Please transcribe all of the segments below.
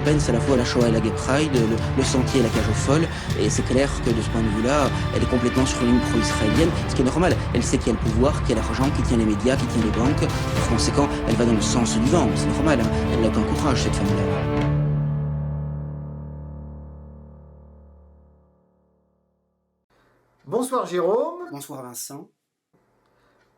Pen, c'est à la fois la Shoah et la Gay Pride, le sentier et la cage aux folles, et c'est clair que de ce point de vue-là, elle est complètement sur une ligne pro-israélienne, ce qui est normal. Elle sait qu'il y a le pouvoir, qu'il y a l'argent, qui tient les médias, qui tient les banques. Par conséquent, elle va dans le sens du vent, c'est normal, hein. Elle n'a aucun courage, cette femme-là. Bonsoir Jérôme. Bonsoir Vincent.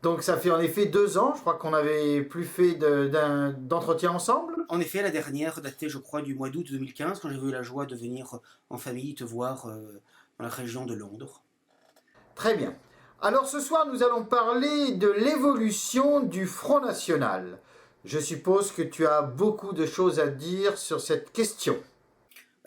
Donc ça fait en effet 2 ans, je crois qu'on n'avait plus fait d'entretien ensemble. En effet, la dernière datait, je crois, du mois d'août 2015, quand j'avais eu la joie de venir en famille te voir dans la région de Londres. Très bien. Alors ce soir, nous allons parler de l'évolution du Front National. Je suppose que tu as beaucoup de choses à dire sur cette question.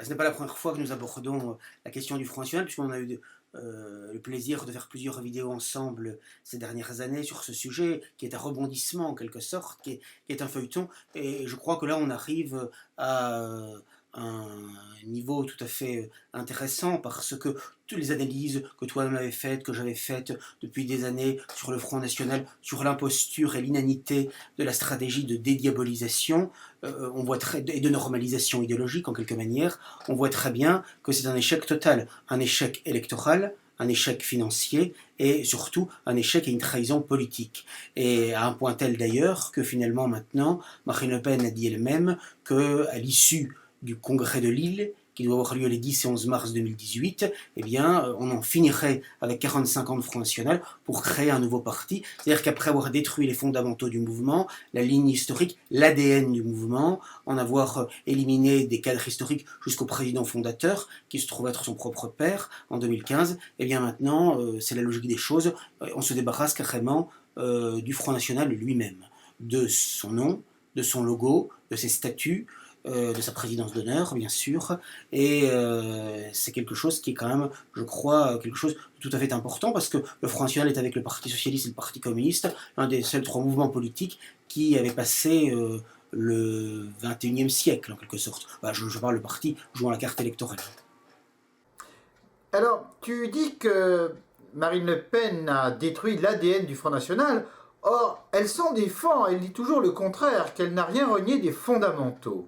Ce n'est pas la première fois que nous abordons la question du Front National, puisqu'on a eu le plaisir de faire plusieurs vidéos ensemble ces dernières années sur ce sujet, qui est un rebondissement en quelque sorte, qui est un feuilleton, et je crois que là on arrive à un niveau tout à fait intéressant, parce que toutes les analyses que toi-même avais faites, que j'avais faites depuis des années sur le Front National, sur l'imposture et l'inanité de la stratégie de dédiabolisation, on voit et de normalisation idéologique en quelque manière, on voit très bien que c'est un échec total, un échec électoral, un échec financier et surtout un échec et une trahison politique. Et à un point tel d'ailleurs que finalement maintenant, Marine Le Pen a dit elle-même qu'à l'issue du congrès de Lille, qui doit avoir lieu les 10 et 11 mars 2018, eh bien, on en finirait avec 45 ans de Front National pour créer un nouveau parti. C'est-à-dire qu'après avoir détruit les fondamentaux du mouvement, la ligne historique, l'ADN du mouvement, en avoir éliminé des cadres historiques jusqu'au président fondateur, qui se trouve être son propre père, en 2015, eh bien maintenant, c'est la logique des choses, on se débarrasse carrément du Front National lui-même, de son nom, de son logo, de ses statuts, de sa présidence d'honneur, bien sûr, et c'est quelque chose qui est quand même, je crois, quelque chose de tout à fait important, parce que le Front National est avec le Parti Socialiste et le Parti Communiste, l'un des seuls 3 mouvements politiques qui avaient passé le 21e siècle, en quelque sorte. Bah, je parle le parti jouant la carte électorale. Alors, tu dis que Marine Le Pen a détruit l'ADN du Front National. Or, elle s'en défend, elle dit toujours le contraire, qu'elle n'a rien renié des fondamentaux.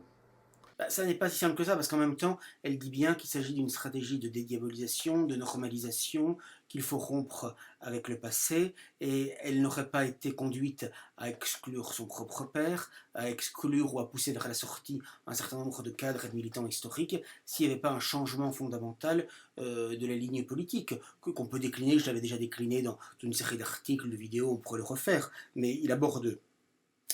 Ça n'est pas si simple que ça, parce qu'en même temps, elle dit bien qu'il s'agit d'une stratégie de dédiabolisation, de normalisation, qu'il faut rompre avec le passé, et elle n'aurait pas été conduite à exclure son propre père, à exclure ou à pousser vers la sortie un certain nombre de cadres et de militants historiques, s'il n'y avait pas un changement fondamental de la ligne politique, qu'on peut décliner, je l'avais déjà décliné dans une série d'articles, de vidéos, on pourrait le refaire, mais il aborde...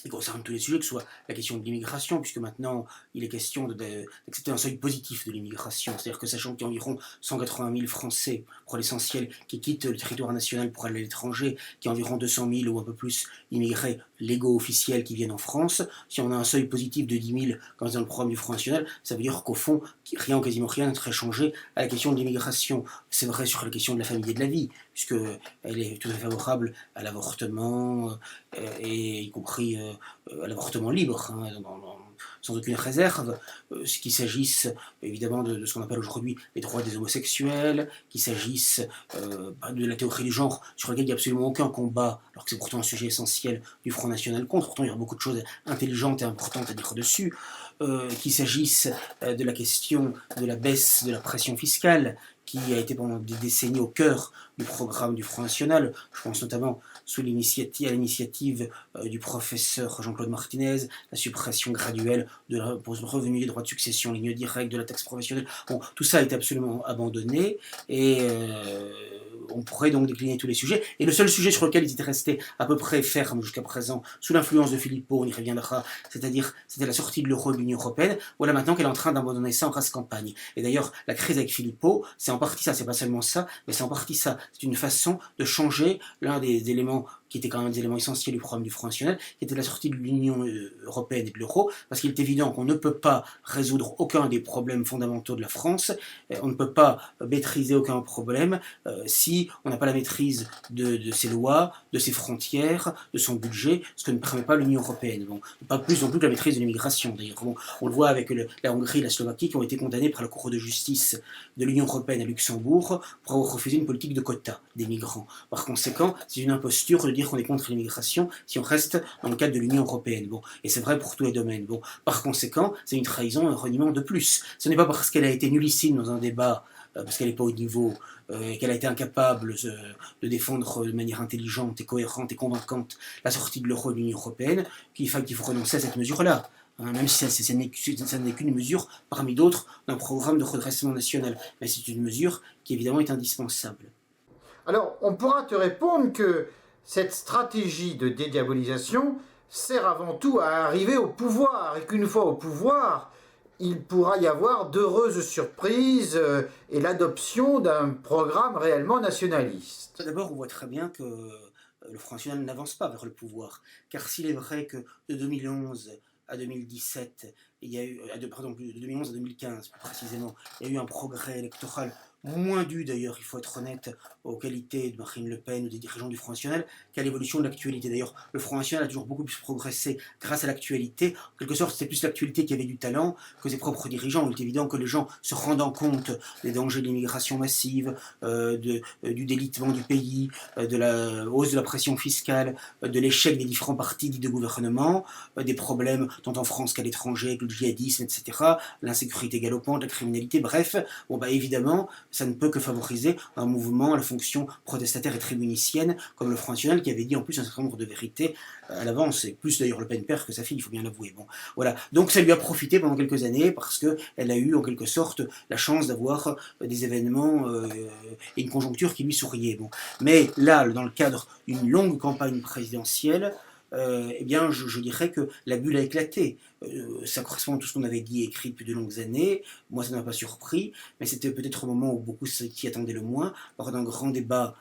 Il concerne tous les sujets, que ce soit la question de l'immigration, puisque maintenant il est question d'accepter un seuil positif de l'immigration, c'est-à-dire que sachant qu'il y a environ 180 000 Français, pour l'essentiel, qui quittent le territoire national pour aller à l'étranger, qu'il y a environ 200 000 ou un peu plus immigrés légaux officiels qui viennent en France, si on a un seuil positif de 10 000, comme dans le programme du Front National, ça veut dire qu'au fond, rien ou quasiment rien ne serait changé à la question de l'immigration. C'est vrai sur la question de la famille et de la vie, puisqu'elle est tout à fait favorable à l'avortement, et y compris à l'avortement libre, hein, sans aucune réserve, qu'il s'agisse évidemment de ce qu'on appelle aujourd'hui les droits des homosexuels, qu'il s'agisse de la théorie du genre, sur laquelle il n'y a absolument aucun combat, alors que c'est pourtant un sujet essentiel du Front National contre, pourtant il y a beaucoup de choses intelligentes et importantes à dire dessus, qu'il s'agisse de la question de la baisse de la pression fiscale, qui a été pendant des décennies au cœur du programme du Front National. Je pense notamment à l'initiative du professeur Jean-Claude Martinez, la suppression graduelle de l'impôt de revenu, des droits de succession, ligne directe, de la taxe professionnelle. Bon, tout ça a été absolument abandonné, et on pourrait donc décliner tous les sujets. Et le seul sujet sur lequel ils étaient restés à peu près fermes jusqu'à présent, sous l'influence de Philippot, on y reviendra, c'est-à-dire c'était la sortie de l'euro de l'Union européenne, voilà maintenant qu'elle est en train d'abandonner ça en race campagne. Et d'ailleurs, la crise avec Philippot, c'est en partie ça, c'est pas seulement ça, mais c'est en partie ça. C'est une façon de changer l'un des éléments qui étaient quand même des éléments essentiels du programme du Front National, qui était la sortie de l'Union européenne et de l'euro, parce qu'il est évident qu'on ne peut pas résoudre aucun des problèmes fondamentaux de la France, on ne peut pas maîtriser aucun problème si on n'a pas la maîtrise de ses lois, de ses frontières, de son budget, ce que ne permet pas l'Union européenne. Bon, pas plus non plus que la maîtrise de l'immigration, d'ailleurs. Bon, on le voit avec la Hongrie et la Slovaquie qui ont été condamnés par la Cour de justice de l'Union européenne à Luxembourg pour avoir refusé une politique de quotas des migrants. Par conséquent, c'est une imposture de dire dire qu'on est contre l'immigration si on reste dans le cadre de l'Union européenne. Bon, et c'est vrai pour tous les domaines. Bon, par conséquent, c'est une trahison, un reniement de plus. Ce n'est pas parce qu'elle a été nullissime dans un débat, parce qu'elle n'est pas au niveau, et qu'elle a été incapable de défendre de manière intelligente et cohérente et convaincante la sortie de l'euro de l'Union européenne, qu'il faut renoncer à cette mesure-là. Même si ça n'est qu'une mesure parmi d'autres d'un programme de redressement national. Mais c'est une mesure qui évidemment est indispensable. Alors, on pourra te répondre que cette stratégie de dédiabolisation sert avant tout à arriver au pouvoir, et qu'une fois au pouvoir, il pourra y avoir d'heureuses surprises et l'adoption d'un programme réellement nationaliste. D'abord, on voit très bien que le Front National n'avance pas vers le pouvoir. Car s'il est vrai que de 2011 à 2017, il y a eu, pardon, de 2011 à 2015 plus précisément, il y a eu un progrès électoral moins dû d'ailleurs, il faut être honnête, aux qualités de Marine Le Pen ou des dirigeants du Front National qu'à l'évolution de l'actualité. D'ailleurs, le Front National a toujours beaucoup plus progressé grâce à l'actualité. En quelque sorte, c'était plus l'actualité qui avait du talent que ses propres dirigeants. Il est évident que les gens, se rendant compte des dangers de l'immigration massive, du délitement du pays, de la hausse de la pression fiscale, de l'échec des différents partis dits de gouvernement, des problèmes tant en France qu'à l'étranger, avec le djihadisme, etc., l'insécurité galopante, la criminalité, bref, bon, bah, évidemment, ça ne peut que favoriser un mouvement à la fonction protestataire et tribunicienne, comme le Front National, qui avait dit en plus un certain nombre de vérités à l'avance, et plus d'ailleurs Le Pen père que sa fille, il faut bien l'avouer. Bon, voilà. Donc ça lui a profité pendant quelques années, parce qu'elle a eu en quelque sorte la chance d'avoir des événements et une conjoncture qui lui souriait. Bon. Mais là, dans le cadre d'une longue campagne présidentielle, eh bien, je dirais que la bulle a éclaté. Ça correspond à tout ce qu'on avait dit et écrit depuis de longues années. Moi, ça ne m'a pas surpris, mais c'était peut-être au moment où beaucoup s'y attendaient le moins, lors d'un grand débat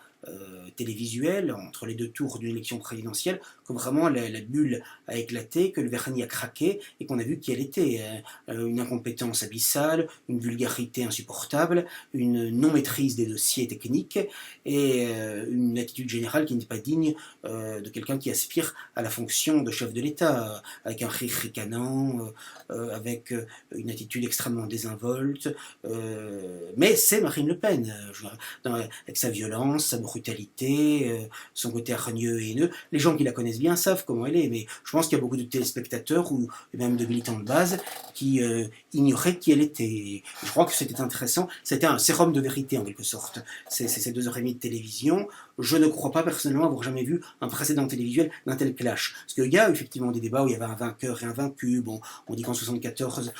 télévisuel entre les deux tours d'une élection présidentielle, que vraiment la bulle a éclaté, que le vernis a craqué et qu'on a vu qui elle était. Une incompétence abyssale, une vulgarité insupportable, une non-maîtrise des dossiers techniques et une attitude générale qui n'est pas digne de quelqu'un qui aspire à la fonction de chef de l'État, avec un rire ricanant, avec une attitude extrêmement désinvolte. Mais c'est Marine Le Pen, avec sa violence, sa brutalité, son côté hargneux et haineux. Les gens qui la connaissent bien savent comment elle est, mais je pense qu'il y a beaucoup de téléspectateurs ou même de militants de base qui ignoraient qui elle était. Je crois que c'était intéressant, c'était un sérum de vérité en quelque sorte, ces 2h30 de télévision. Je ne crois pas personnellement avoir jamais vu un précédent télévisuel d'un tel clash. Parce qu'il y a effectivement des débats où il y avait un vainqueur et un vaincu. Bon, on dit qu'en 1974,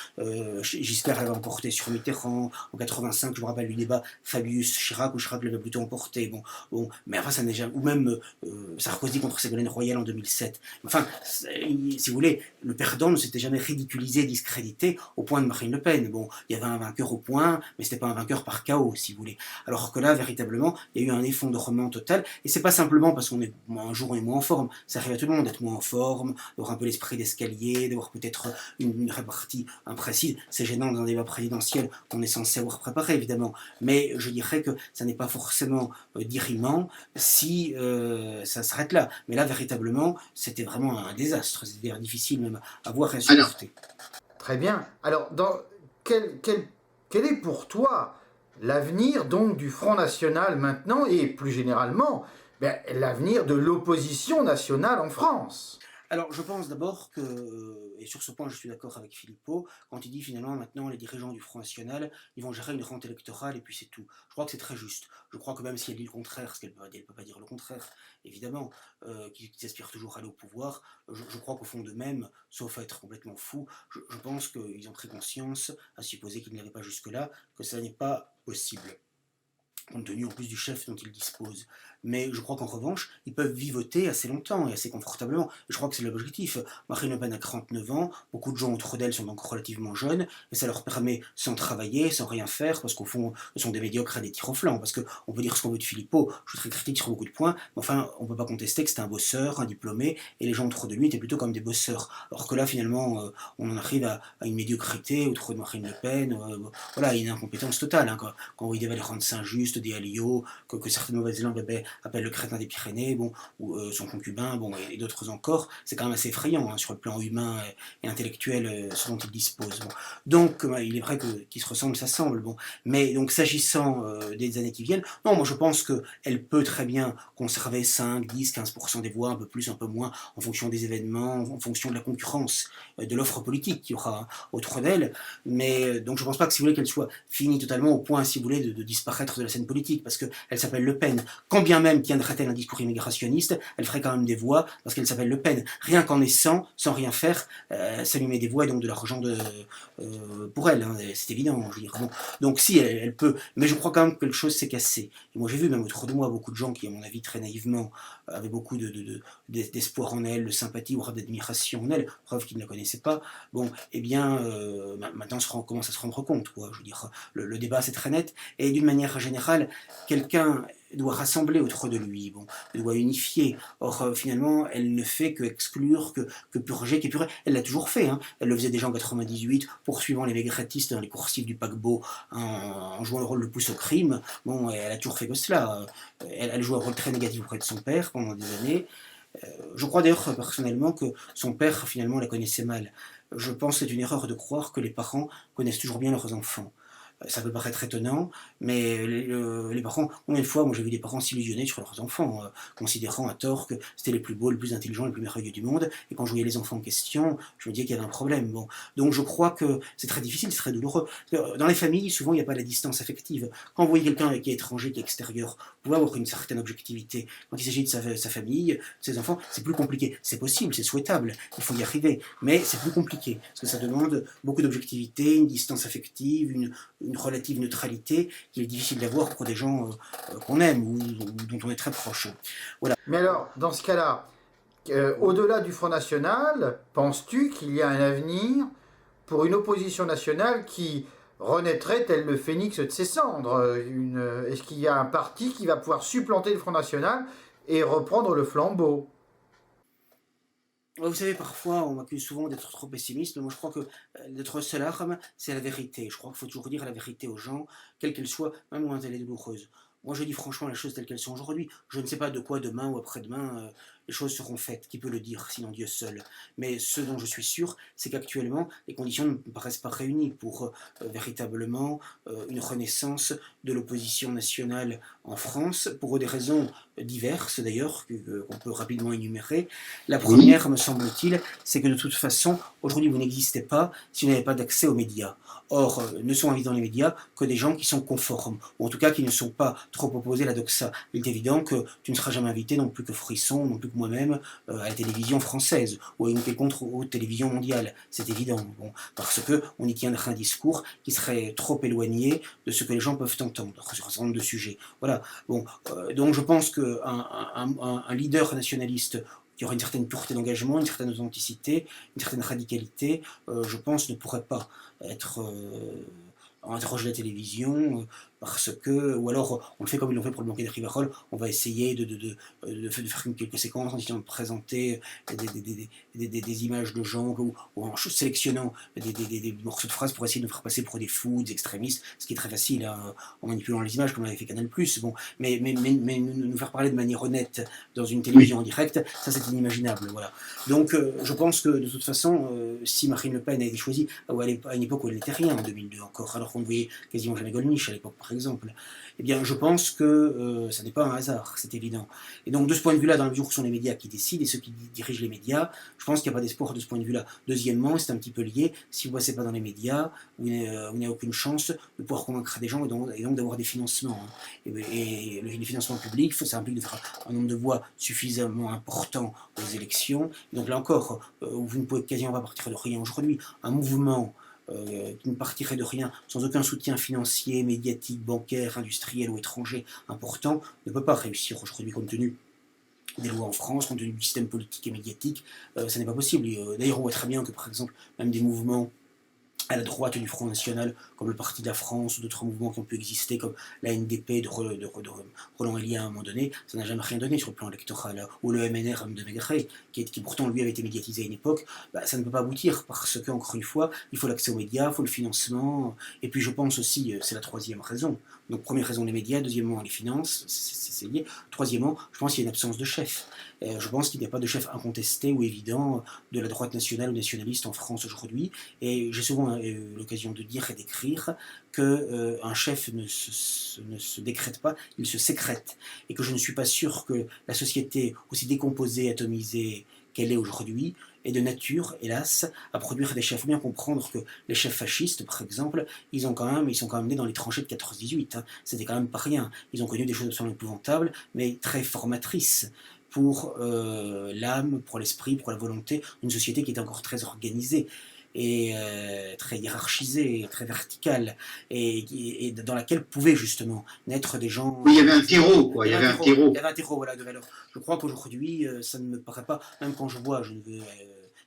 Giscard avait emporté sur Mitterrand. En 85, je me rappelle du débat Fabius-Chirac, où Chirac l'avait plutôt emporté. Bon, mais enfin, ça n'est jamais. Ou même Sarkozy contre Ségolène Royal en 2007. Enfin, si vous voulez, le perdant ne s'était jamais ridiculisé, discrédité au point de Marine Le Pen. Bon, il y avait un vainqueur au point, mais c'était pas un vainqueur par chaos, si vous voulez. Alors que là, véritablement, il y a eu un effondrement total. Et c'est pas simplement parce qu'on est un jour on est moins en forme. Ça arrive à tout le monde d'être moins en forme, d'avoir un peu l'esprit d'escalier, d'avoir peut-être une répartie imprécise. C'est gênant dans un débat présidentiel qu'on est censé avoir préparé, évidemment. Mais je dirais que ça n'est pas forcément dirimant si ça s'arrête là. Mais là, véritablement, c'était vraiment un désastre. C'était difficile même à voir et à supporter. Très bien. Alors, quel est pour toi l'avenir donc du Front National maintenant et plus généralement l'avenir de l'opposition nationale en France? Alors, je pense d'abord que, et sur ce point je suis d'accord avec Philippot, quand il dit finalement maintenant les dirigeants du Front National, ils vont gérer une rente électorale et puis c'est tout. Je crois que c'est très juste. Je crois que même si elle dit le contraire, parce qu'elle ne peut pas dire le contraire, évidemment, qu'ils aspirent toujours à aller au pouvoir, je crois qu'au fond d'eux-mêmes, sauf à être complètement fous, je pense qu'ils ont pris conscience, à supposer qu'ils n'allaient pas jusque-là, que ça n'est pas possible, compte tenu en plus du chef dont ils disposent. Mais je crois qu'en revanche, ils peuvent vivoter assez longtemps et assez confortablement. Je crois que c'est l'objectif. Marine Le Pen a 49 ans, beaucoup de gens autour d'elle sont encore relativement jeunes, et ça leur permet, sans travailler, sans rien faire, parce qu'au fond, ce sont des médiocres à des tirs au flanc, parce qu'on peut dire ce qu'on veut de Philippot, je suis très critique sur beaucoup de points, mais enfin, on ne peut pas contester que c'était un bosseur, un diplômé, et les gens autour de lui étaient plutôt comme des bosseurs. Alors que là, finalement, on en arrive à une médiocrité autour de Marine Le Pen, voilà, il y a une incompétence totale, hein, quand on y devait les rendre Saint-Just, des Alliot, que certaines mauvaises langues avaient appelle le crétin des Pyrénées, bon, ou son concubin, bon, et d'autres encore. C'est quand même assez effrayant hein, sur le plan humain et intellectuel ce dont il dispose. Bon. Donc, il est vrai qu'ils se ressemblent, ça semble. Bon. Mais donc, s'agissant des années qui viennent, non, moi je pense qu'elle peut très bien conserver 5, 10, 15% des voix, un peu plus, un peu moins, en fonction des événements, en fonction de la concurrence, de l'offre politique qu'il y aura autour d'elle. Mais donc, je ne pense pas que, si vous voulez, qu'elle soit finie totalement au point, si vous voulez, de disparaître de la scène politique, parce qu'elle s'appelle Le Pen. Quand bien même tiendrait-elle un discours immigrationniste, elle ferait quand même des voix, parce qu'elle s'appelle Le Pen. Rien qu'en naissant, sans rien faire, ça lui met des voix et donc de l'argent pour elle, hein, c'est évident. Je veux dire. Bon. Donc si, elle peut, mais je crois quand même que quelque chose s'est cassé. Et moi j'ai vu, même autour de moi, beaucoup de gens qui, à mon avis, très naïvement, avaient beaucoup d'espoir en elle, de sympathie, voire d'admiration en elle, preuve qu'ils ne la connaissaient pas. Bon, eh bien, maintenant on commence à se rendre compte, quoi. Je veux dire, le débat c'est très net, et d'une manière générale, quelqu'un doit rassembler autour de lui, bon, doit unifier. Or, finalement, elle ne fait que exclure, que purger, qu'épurer. Elle l'a toujours fait, hein. Elle le faisait déjà en 98, poursuivant les maigretistes dans les coursives du paquebot, en jouant le rôle de pouce au crime. Bon, elle a toujours fait que cela. Elle joue un rôle très négatif auprès de son père pendant des années. Je crois d'ailleurs personnellement que son père, finalement, la connaissait mal. Je pense que c'est une erreur de croire que les parents connaissent toujours bien leurs enfants. Ça peut paraître étonnant, mais les parents, combien de fois, moi j'ai vu des parents s'illusionner sur leurs enfants, considérant à tort que c'était les plus beaux, les plus intelligents, les plus merveilleux du monde, et quand je voyais les enfants en question, je me disais qu'il y avait un problème. Bon. Donc je crois que c'est très difficile, c'est très douloureux. Dans les familles, souvent il n'y a pas la distance affective. Quand vous voyez quelqu'un qui est étranger, qui est extérieur, vous pouvez avoir une certaine objectivité. Quand il s'agit de sa famille, de ses enfants, c'est plus compliqué. C'est possible, c'est souhaitable, il faut y arriver, mais c'est plus compliqué, parce que ça demande beaucoup d'objectivité, une distance affective, une relative neutralité qu'il est difficile d'avoir pour des gens qu'on aime ou dont on est très proche. Voilà. Mais alors, dans ce cas-là, au-delà du Front National, penses-tu qu'il y a un avenir pour une opposition nationale qui renaîtrait tel le phénix de ses cendres? Est-ce qu'il y a un parti qui va pouvoir supplanter le Front National et reprendre le flambeau? Vous savez, parfois, on m'accuse souvent d'être trop pessimiste, mais moi je crois que notre seule arme, c'est la vérité. Je crois qu'il faut toujours dire la vérité aux gens, quelle qu'elle soit, même quand elle est douloureuse. Moi je dis franchement les choses telles qu'elles sont aujourd'hui. Je ne sais pas de quoi demain ou après-demain les choses seront faites. Qui peut le dire, sinon Dieu seul? Mais ce dont je suis sûr, c'est qu'actuellement, les conditions ne me paraissent pas réunies pour véritablement une renaissance de l'opposition nationale en France, pour des raisons diverses d'ailleurs, qu'on peut rapidement énumérer. La première, me semble-t-il, c'est que de toute façon, aujourd'hui vous n'existez pas si vous n'avez pas d'accès aux médias. Or, ne sont invités dans les médias que des gens qui sont conformes, ou en tout cas qui ne sont pas trop opposés à la doxa. Il est évident que tu ne seras jamais invité, non plus que Frisson, non plus que moi-même, à la télévision française, ou à une quelconque autre télévision mondiale. C'est évident, bon, parce qu'on y tiendrait un discours qui serait trop éloigné de ce que les gens peuvent entendre sur un certain nombre de sujets. Voilà. Bon, donc je pense qu'un leader nationaliste qui aura une certaine pureté d'engagement, une certaine authenticité, une certaine radicalité, je pense ne pourrait pas être interroger la télévision, parce que, ou alors on le fait comme ils l'ont fait pour le banquet de Rivarol, on va essayer de faire quelques séquences en essayant de présenter des images de gens, ou en sélectionnant des morceaux de phrases pour essayer de nous faire passer pour des fous, des extrémistes, ce qui est très facile hein, en manipulant les images comme l'avait fait Canal+. Bon, mais nous faire parler de manière honnête dans une télévision en direct, ça c'est inimaginable. Voilà. Donc je pense que de toute façon, si Marine Le Pen a été choisie à une époque où elle n'était rien, en 2002 encore, alors qu'on ne voyait quasiment jamais Gollnisch à l'époque par exemple, eh bien je pense que ça n'est pas un hasard, c'est évident. Et donc de ce point de vue-là, dans la mesure où ce sont les médias qui décident et ceux qui dirigent les médias, je pense qu'il n'y a pas d'espoir de ce point de vue-là. Deuxièmement, c'est un petit peu lié, si vous ne passez pas dans les médias, vous n'avez aucune chance de pouvoir convaincre des gens et donc d'avoir des financements. Hein. Et les financements publics, ça implique de faire un nombre de voix suffisamment important aux élections. Et donc là encore, vous ne pouvez quasiment pas partir de rien aujourd'hui. Un mouvement qui ne partirait de rien, sans aucun soutien financier, médiatique, bancaire, industriel ou étranger important, ne peut pas réussir aujourd'hui compte tenu des lois en France, compte tenu du système politique et médiatique. Ça n'est pas possible. D'ailleurs, on voit très bien que, par exemple, même des mouvements à la droite du Front National, comme le Parti de la France, ou d'autres mouvements qui ont pu exister, comme la NDP de Roland Hélier à un moment donné, ça n'a jamais rien donné sur le plan électoral, ou le MNR de Maigret, qui pourtant lui avait été médiatisé à une époque, ça ne peut pas aboutir, parce qu'encore une fois, il faut l'accès aux médias, il faut le financement, et puis je pense aussi, c'est la troisième raison, Donc première raison, les médias, deuxièmement, les finances, c'est lié. Troisièmement, je pense qu'il y a une absence de chef. Je pense qu'il n'y a pas de chef incontesté ou évident de la droite nationale ou nationaliste en France aujourd'hui. Et j'ai souvent l'occasion de dire et d'écrire qu'un chef ne se décrète pas, il se sécrète. Et que je ne suis pas sûr que la société, aussi décomposée, atomisée qu'elle est aujourd'hui, est de nature, hélas, à produire des chefs. Il faut bien comprendre que les chefs fascistes, par exemple, ils sont quand même nés dans les tranchées de 14-18. Hein. C'était quand même pas rien. Ils ont connu des choses absolument épouvantables, mais très formatrices pour l'âme, pour l'esprit, pour la volonté d'une société qui est encore très organisée et très hiérarchisée, très verticale, et dans laquelle pouvaient justement naître des gens... Oui, il y avait un terreau, quoi. Il y avait un terreau. Il y avait un terreau, voilà, de valeur. Je crois qu'aujourd'hui, ça ne me paraît pas, même quand je vois, je ne veux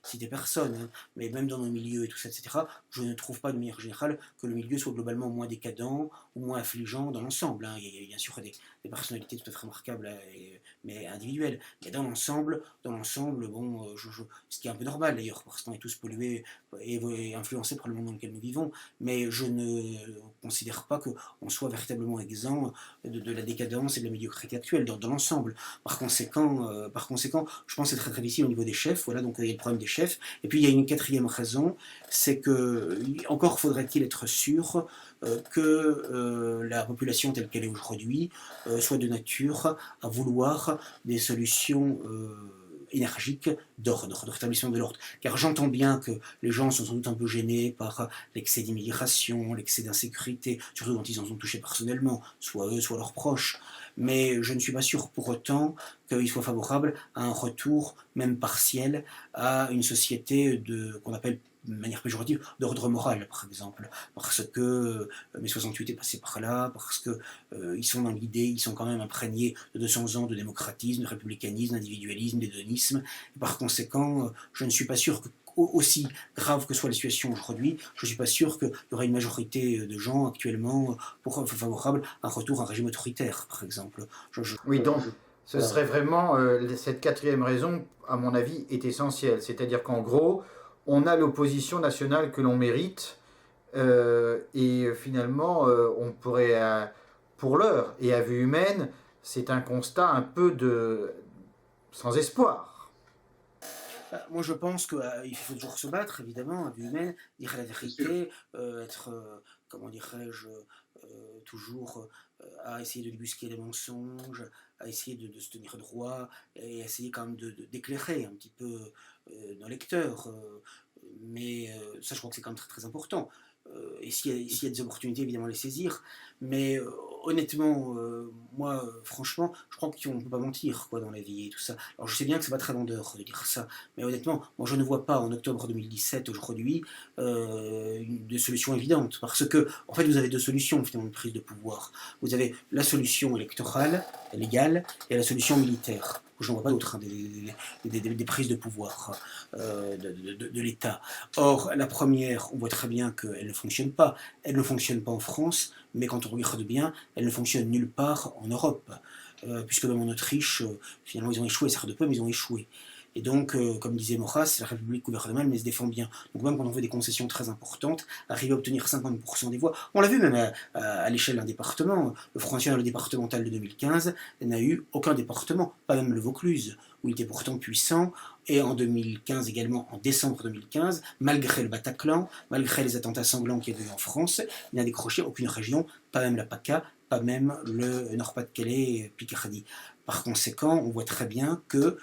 citer personne, hein, mais même dans nos milieux et tout ça, etc., je ne trouve pas de manière générale que le milieu soit globalement moins décadent ou moins affligeant dans l'ensemble. Hein. Il y a bien sûr des personnalités tout à fait remarquables, mais individuelles. Mais dans l'ensemble, bon, ce qui est un peu normal d'ailleurs, parce qu'on est tous pollués et influencés par le monde dans lequel nous vivons, mais je ne considère pas qu'on soit véritablement exempt de la décadence et de la médiocrité actuelle dans l'ensemble. Par conséquent, je pense que c'est très très difficile au niveau des chefs. Voilà, donc il y a le problème des chefs. Et puis il y a une quatrième raison, c'est que encore faudrait-il être sûr que la population telle qu'elle est aujourd'hui soit de nature à vouloir des solutions énergiques de rétablissement de l'ordre. Car j'entends bien que les gens sont sans doute un peu gênés par l'excès d'immigration, l'excès d'insécurité, surtout quand ils en sont touchés personnellement, soit eux, soit leurs proches. Mais je ne suis pas sûr pour autant qu'il soit favorable à un retour, même partiel, à une société qu'on appelle de manière péjorative, d'ordre moral, par exemple, parce que mai 68 est passé par là, parce qu'ils sont dans l'idée, ils sont quand même imprégnés de 200 ans de démocratisme, de républicanisme, d'individualisme, d'hédonisme, et par conséquent, je ne suis pas sûr que aussi grave que soit la situation aujourd'hui, je ne suis pas sûr qu'il y aura une majorité de gens actuellement favorables à un retour à un régime autoritaire, par exemple. Oui, donc ce serait vraiment, cette quatrième raison, à mon avis, est essentielle. C'est-à-dire qu'en gros, on a l'opposition nationale que l'on mérite, et finalement, on pourrait, pour l'heure et à vue humaine, c'est un constat un peu sans espoir. Moi, je pense qu'il faut toujours se battre, évidemment, à vue humaine, dire la vérité, être, comment dirais-je, toujours à essayer de débusquer les mensonges, à essayer de se tenir droit, et essayer quand même d'éclairer un petit peu nos lecteurs. Mais ça, je crois que c'est quand même très, très important. Et s'il y a des opportunités, évidemment, les saisir. Mais honnêtement, moi, franchement, je crois qu'on ne peut pas mentir dans la vie et tout ça. Alors je sais bien que c'est pas très vendeur de dire ça, mais honnêtement, moi je ne vois pas en octobre 2017, aujourd'hui, de solution évidente. Parce que, en fait, vous avez deux solutions finalement de prise de pouvoir. Vous avez la solution électorale, légale, et la solution militaire. Je n'en vois pas d'autres, hein, des prises de pouvoir de l'État. Or, la première, on voit très bien qu'elle ne fonctionne pas. Elle ne fonctionne pas en France, mais quand on regarde bien, elle ne fonctionne nulle part en Europe. Puisque même en Autriche, finalement, ils ont échoué, ça de peu, mais ils ont échoué. Et donc, comme disait Maurras, la République gouverne mal, mais se défend bien. Donc même quand on fait des concessions très importantes, arriver à obtenir 50% des voix, on l'a vu même à l'échelle d'un département, le Front National départemental de 2015 n'a eu aucun département, pas même le Vaucluse, où il était pourtant puissant, et en 2015 également, en décembre 2015, malgré le Bataclan, malgré les attentats sanglants qu'il y a eu en France, il n'a décroché aucune région, pas même la PACA, pas même le Nord-Pas-de-Calais, Picardie. Par conséquent, on voit très bien que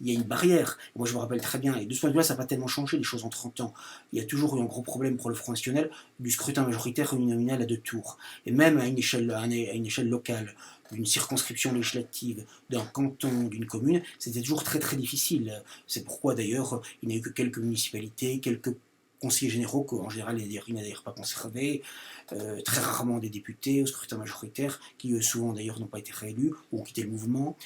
il y a une barrière. Moi, je me rappelle très bien, et de ce point de vue-là, ça n'a pas tellement changé les choses en 30 ans. Il y a toujours eu un gros problème pour le Front National du scrutin majoritaire uninominal à deux tours. Et même à une échelle locale, d'une circonscription législative, d'un canton, d'une commune, c'était toujours très très difficile. C'est pourquoi d'ailleurs, il n'y a eu que quelques municipalités, quelques conseillers généraux qu'en général il n'a d'ailleurs pas conservé, très rarement des députés au scrutin majoritaire, qui souvent d'ailleurs n'ont pas été réélus ou ont quitté le mouvement.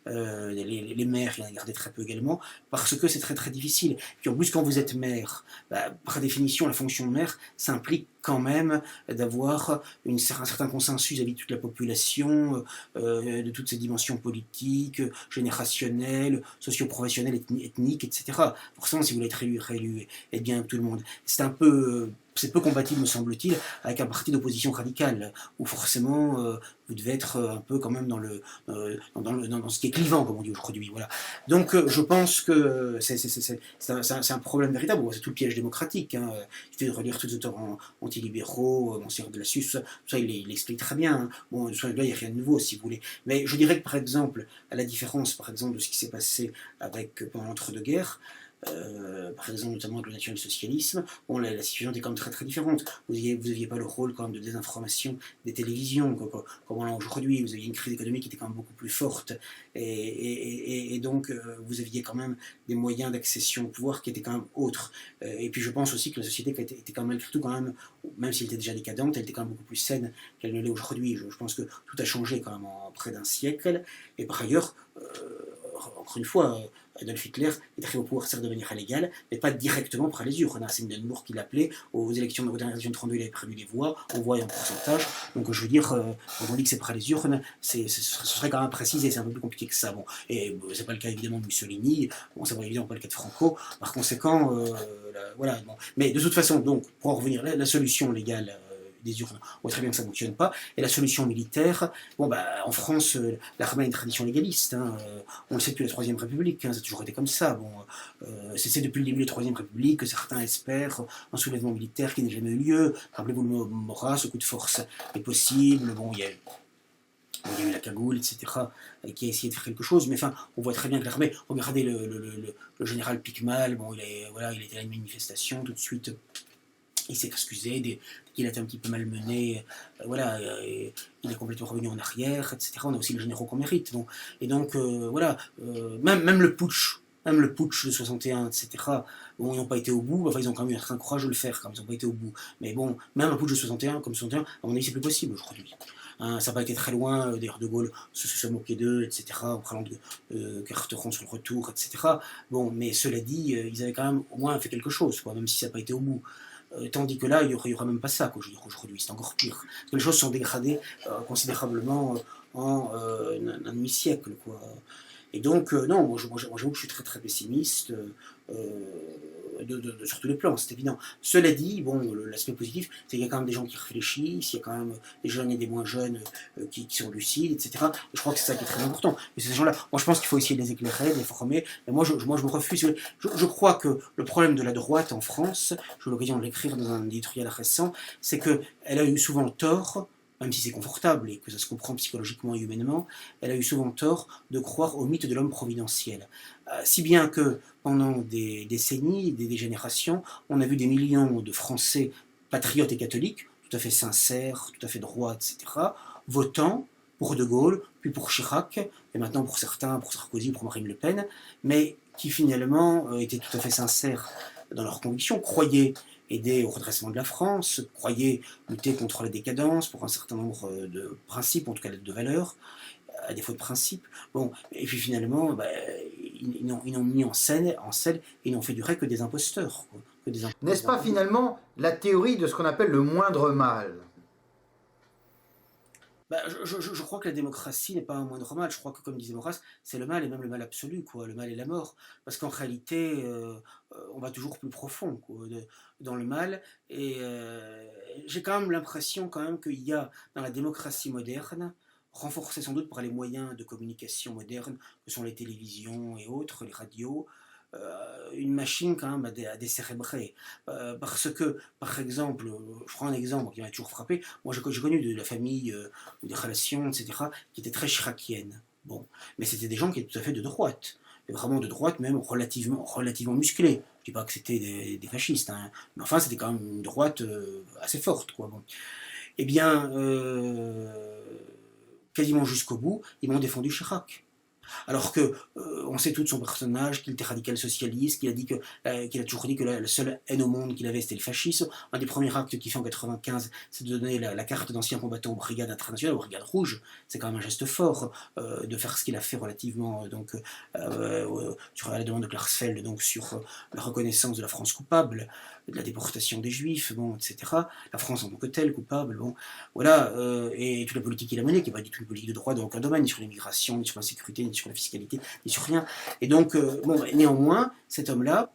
Les maires, il y en a gardé très peu également, parce que c'est très très difficile. Puis en plus, quand vous êtes maire, par définition, la fonction de maire, ça implique quand même d'avoir un certain consensus vis-à-vis de toute la population, de toutes ces dimensions politiques, générationnelles, socio-professionnelles, ethniques, etc. Forcément, si vous voulez être réélu, et bien tout le monde. c'est peu compatible, me semble-t-il, avec un parti d'opposition radicale, où forcément vous devez être un peu quand même dans ce qui est clivant, comme on dit aujourd'hui. Voilà. Donc je pense que c'est un problème véritable. Bon, c'est tout le piège démocratique. Hein. Il suffit de relire tous les auteurs antilibéraux, Monsieur de la Suisse, tout ça il explique très bien. Hein. Bon, de ce point de vue, il n'y a rien de nouveau, si vous voulez. Mais je dirais que, par exemple, à la différence, par exemple, de ce qui s'est passé pendant l'entre-deux-guerres, par exemple notamment avec le national-socialisme, bon, la situation était quand même très très différente. Vous n'aviez pas le rôle quand même de désinformation des télévisions, comme on l'a aujourd'hui. Vous aviez une crise économique qui était quand même beaucoup plus forte, et donc vous aviez quand même des moyens d'accession au pouvoir qui étaient quand même autres. Et puis je pense aussi que la société était quand même malgré tout même si elle était déjà décadente, elle était quand même beaucoup plus saine qu'elle ne l'est aujourd'hui. Je pense que tout a changé quand même en près d'un siècle, et par ailleurs, encore une fois, Adolf Hitler est arrivé au pouvoir certes de manière illégale, mais pas directement par les urnes. C'est Hindenburg qui l'appelait. Aux élections de 1932, il avait prévu les voix, on voit en pourcentage. Donc je veux dire, quand on dit que c'est par les urnes, ce serait quand même précisé, c'est un peu plus compliqué que ça. Bon, et c'est pas le cas évidemment de Mussolini, bon, c'est évidemment pas le cas de Franco. Par conséquent, voilà. Bon. Mais de toute façon, donc, pour en revenir, la solution légale des urnes, on voit très bien que ça ne fonctionne pas. Et la solution militaire, bon, en France, l'armée a une tradition légaliste. Hein, on le sait depuis la Troisième République, hein, ça a toujours été comme ça. Bon, c'est depuis le début de la Troisième République que certains espèrent un soulèvement militaire qui n'a jamais eu lieu. Rappelez-vous le Marat, ce coup de force est possible. Bon, il y a eu la cagoule, etc., qui a essayé de faire quelque chose, mais enfin, on voit très bien que l'armée, regardez le général Picmal, bon, il était à une manifestation, tout de suite, il s'est excusé, dès qu'il a été un petit peu malmené, voilà, il est complètement revenu en arrière, etc. On a aussi les généraux qu'on mérite. Bon. Et donc, voilà, même le putsch de 61, etc., bon, ils n'ont pas été au bout, enfin, ils ont quand même eu un certain courage de le faire, quand ils n'ont pas été au bout. Mais bon, même un putsch de 61, comme 61, à mon avis, c'est plus possible aujourd'hui. Hein, ça n'a pas été très loin, d'ailleurs De Gaulle se moquait d'eux, etc., en parlant de Carteron sur le retour, etc. Bon, mais cela dit, ils avaient quand même au moins fait quelque chose, quoi, même si ça n'a pas été au bout. Tandis que là, il n'y aura même pas ça, quoi, je veux dire, aujourd'hui, c'est encore pire. Parce que les choses sont dégradées considérablement en un demi-siècle, quoi. Et donc, non, moi j'avoue que je suis très très pessimiste sur tous les plans, c'est évident. Cela dit, bon, l'aspect positif, c'est qu'il y a quand même des gens qui réfléchissent, il y a quand même des jeunes et des moins jeunes qui sont lucides, etc. Et je crois que c'est ça qui est très important. Et ces gens-là, moi je pense qu'il faut essayer de les éclairer, de les former. Mais moi je me refuse. Je crois que le problème de la droite en France, j'ai eu l'occasion de l'écrire dans un éditorial récent, c'est qu'elle a eu souvent tort, même si c'est confortable et que ça se comprend psychologiquement et humainement, elle a eu souvent tort de croire au mythe de l'homme providentiel. Si bien que pendant des décennies, des générations, on a vu des millions de Français patriotes et catholiques, tout à fait sincères, tout à fait droits, etc., votant pour De Gaulle, puis pour Chirac, et maintenant pour certains, pour Sarkozy, pour Marine Le Pen, mais qui finalement étaient tout à fait sincères dans leurs convictions, croyaient aider au redressement de la France, croyaient lutter contre la décadence pour un certain nombre de principes, en tout cas de valeurs, à défaut de principes. Bon, et puis finalement, ils n'ont mis en scène et ils n'ont fait du vrai que des imposteurs. Quoi, N'est-ce pas finalement la théorie de ce qu'on appelle le moindre mal? Je crois que la démocratie n'est pas un moindre mal. Je crois que, comme disait Maurras, c'est le mal et même le mal absolu, quoi. Le mal et la mort. Parce qu'en réalité, on va toujours plus profond, quoi, dans le mal. Et j'ai quand même l'impression qu'il y a dans la démocratie moderne, renforcée sans doute par les moyens de communication modernes, que sont les télévisions et autres, les radios, une machine quand même à décérébrer. Parce que, par exemple, je prends un exemple qui m'a toujours frappé, moi j'ai connu de la famille, ou des relations, etc., qui étaient très chiraciennes. Bon. Mais c'était des gens qui étaient tout à fait de droite. Et vraiment de droite, même relativement musclés. Je dis pas que c'était des fascistes, hein, mais enfin c'était quand même une droite assez forte, quoi. Bon. Eh bien, quasiment jusqu'au bout, ils m'ont défendu Chirac. Alors que on sait tout de son personnage, qu'il était radical socialiste, qu'il a toujours dit que la seule haine au monde qu'il avait, c'était le fascisme. Un des premiers actes qu'il fait en 95, c'est de donner la carte d'ancien combattant aux brigades internationales, aux brigades rouges. C'est quand même un geste fort de faire ce qu'il a fait relativement sur la demande de Klarsfeld, donc sur la reconnaissance de la France coupable, de la déportation des Juifs, bon, etc. La France en tant que telle coupable, bon, voilà, et toute la politique qu'il a menée, qui n'est pas du tout une politique de droit dans aucun domaine, ni sur l'immigration, ni sur la sécurité, ni sur la fiscalité, ni sur rien. Et donc, néanmoins, cet homme-là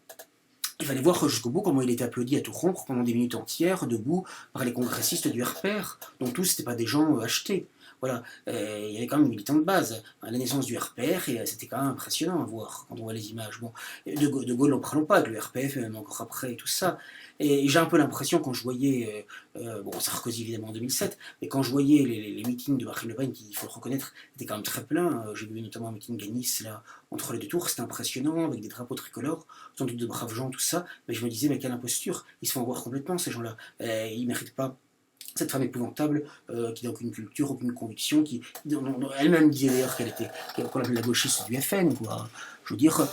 il fallait voir jusqu'au bout comment il était applaudi à tout rompre pendant des minutes entières, debout, par les congressistes du RPR, dont tous n'étaient pas des gens achetés. Voilà, il y avait quand même une militant de base à la naissance du RPR, et c'était quand même impressionnant à voir quand on voit les images. Bon, de Gaulle, n'en parlons pas, avec le RPF, et même encore après, et tout ça. Et j'ai un peu l'impression, quand je voyais, bon, Sarkozy évidemment en 2007, mais quand je voyais les meetings de Marine Le Pen, qui, il faut le reconnaître, étaient quand même très pleins. J'ai vu notamment un meeting à Nice, là, entre les deux tours, c'était impressionnant, avec des drapeaux tricolores, sans doute de braves gens, tout ça. Mais je me disais, mais quelle imposture, ils se font voir complètement, ces gens-là. Ils ne méritent pas cette femme épouvantable qui n'a aucune culture, aucune conviction, qui elle-même disait d'ailleurs qu'on appelait la gauchiste du FN, quoi. Je veux dire,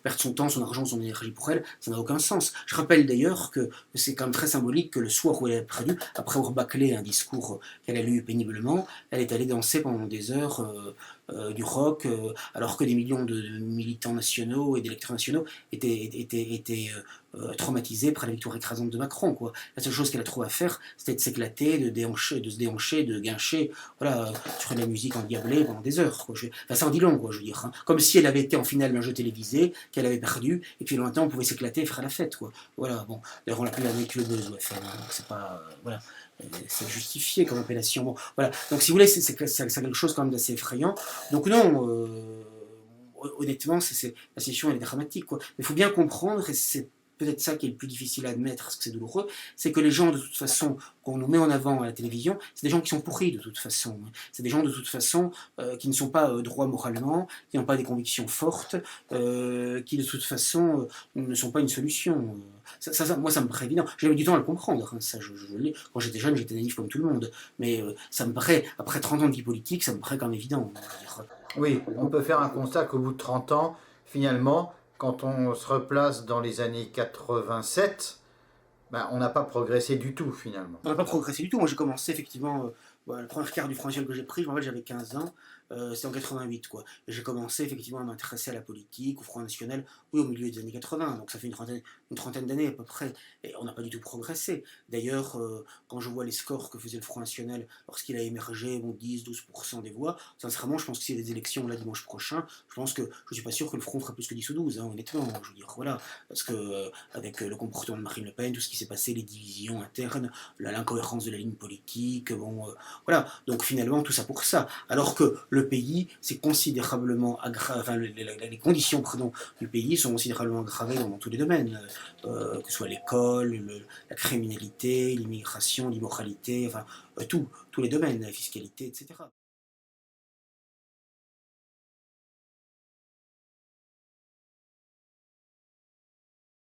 perdre son temps, son argent, son énergie pour elle, ça n'a aucun sens. Je rappelle d'ailleurs que c'est quand même très symbolique que le soir où elle a prévu, après avoir bâclé un discours qu'elle a lu péniblement, elle est allée danser pendant des heures du rock, alors que des millions de militants nationaux et d'électeurs nationaux étaient traumatisés par la victoire écrasante de Macron, quoi. La seule chose qu'elle a trouvé à faire, c'était de s'éclater, de se déhancher, de guincher, voilà, sur la musique endiablée pendant des heures, quoi. Enfin, ça en dit long, quoi, je veux dire. Hein. Comme si elle avait été en finale d'un jeu télévisé, qu'elle avait perdu, et puis maintenant on pouvait s'éclater et faire la fête, quoi. Voilà, bon. D'ailleurs, on l'appelle la nécleuse, ouais, enfin, c'est pas. Voilà. C'est justifié comme appellation. Bon, voilà. Donc, si vous voulez, c'est quelque chose quand même d'assez effrayant. Donc, non, honnêtement, la situation elle est dramatique, quoi. Mais il faut bien comprendre, et c'est peut-être ça qui est le plus difficile à admettre, parce que c'est douloureux, c'est que les gens, de toute façon, qu'on nous met en avant à la télévision, c'est des gens qui sont pourris, de toute façon. C'est des gens, de toute façon, qui ne sont pas droits moralement, qui n'ont pas des convictions fortes, qui, de toute façon, ne sont pas une solution. Moi, ça me paraît évident. J'ai mis du temps à le comprendre. Hein, ça, quand j'étais jeune, j'étais naïf comme tout le monde. Mais ça me paraît, après 30 ans de vie politique, ça me paraît quand même évident. Oui, on peut faire un constat qu'au bout de 30 ans, finalement, quand on se replace dans les années 87, ben, on n'a pas progressé du tout, finalement. On n'a pas progressé du tout. Moi, j'ai commencé effectivement, la première carte du Front National que j'ai pris, je me rappelle, j'avais 15 ans, c'était en 88, quoi. Et j'ai commencé effectivement à m'intéresser à la politique, au Front National, oui, au milieu des années 80, donc ça fait une trentaine d'années à peu près, et on n'a pas du tout progressé. D'ailleurs, quand je vois les scores que faisait le Front National lorsqu'il a émergé, bon, 10-12% des voix, sincèrement, je pense que s'il y a des élections là dimanche prochain, je pense que je suis pas sûr que le Front fera plus que 10 ou 12, hein, honnêtement, je veux dire, voilà, parce que avec le comportement de Marine Le Pen, tout ce qui s'est passé, les divisions internes, l'incohérence de la ligne politique, bon, voilà, donc finalement tout ça pour ça, alors que le pays s'est considérablement aggravé, enfin les conditions pardon, du pays sont considérablement aggravées dans tous les domaines, que ce soit l'école, la criminalité, l'immigration, l'immoralité, enfin tous les domaines, la fiscalité, etc.